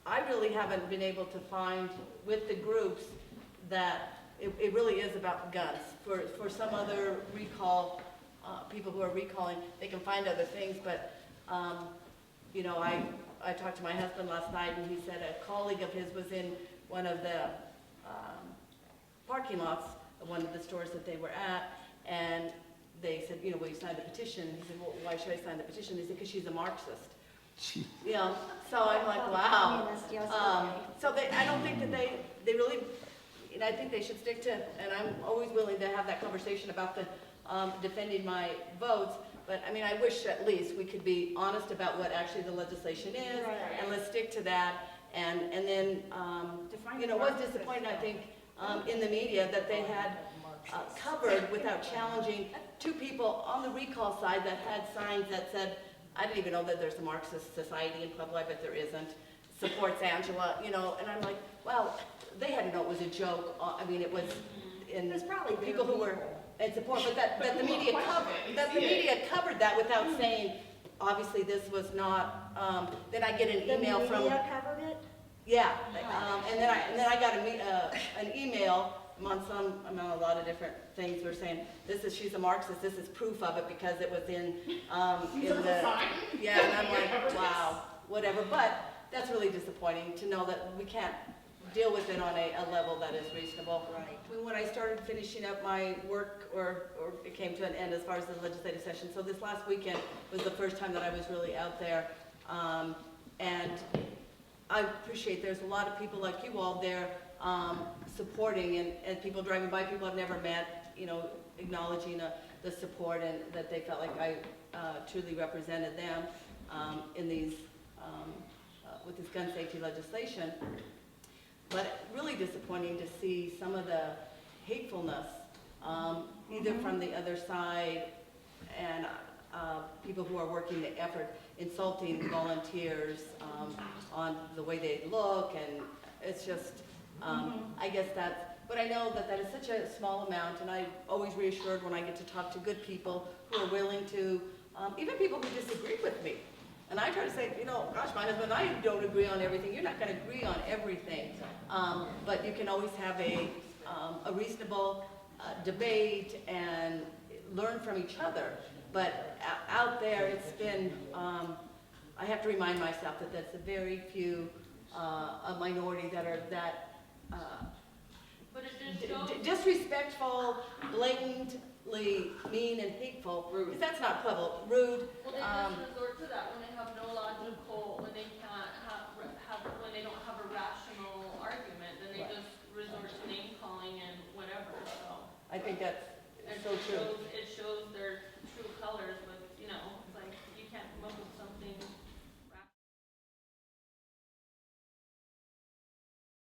I really haven't been able to find with the groups that it really is about guns. For some other recall, people who are recalling, they can find other things, but, you know, I talked to my husband last night, and he said a colleague of his was in one of the parking lots of one of the stores that they were at, and they said, you know, will you sign the petition? He said, well, why should I sign the petition? They said, because she's a Marxist. You know, so I'm like, wow. So I don't think that they really, you know, I think they should stick to, and I'm always willing to have that conversation about the defending my votes, but I mean, I wish at least we could be honest about what actually the legislation is, and let's stick to that, and then, you know, was disappointed, I think, in the media that they had covered without challenging two people on the recall side that had signs that said, I didn't even know that there's a Marxist society in Pueblo, I bet there isn't, supports Angela, you know, and I'm like, wow, they had to know it was a joke. I mean, it was in probably people who were in support, but that the media covered that without saying, obviously this was not, then I get an email from. The media covered it? Yeah, and then I got an email on a lot of different things. We're saying she's a Marxist. This is proof of it because it was in the yeah. And I'm like, wow, whatever. But that's really disappointing to know that we can't deal with it on a level that is reasonable. Right. When I started finishing up my work, or it came to an end as far as the legislative session. So this last weekend was the first time that I was really out there, and I appreciate there's a lot of people like you all there supporting, and people driving by, people I've never met, you know, acknowledging the support, and that they felt like I truly represented them in these with this gun safety legislation. But really disappointing to see some of the hatefulness, either from the other side and people who are working the effort, insulting volunteers on the way they look, and it's just, I guess that's, but I know that that is such a small amount, and I'm always reassured when I get to talk to good people who are willing to, even people who disagree with me. And I try to say, you know, gosh, my husband and I don't agree on everything. You're not going to agree on everything, but you can always have a reasonable debate and learn from each other. But out there, it's been, I have to remind myself that that's a very few, a minority that are that but it just disrespectful, blatantly mean and hateful. Rude. That's not Pueblo. Rude. Well, they just resort to that when they have no logical, when they can't when they don't have a rational argument, then they Right. just resort to name calling and whatever, so. I think that's And so true. it shows their true colors with, you know, it's like, you can't,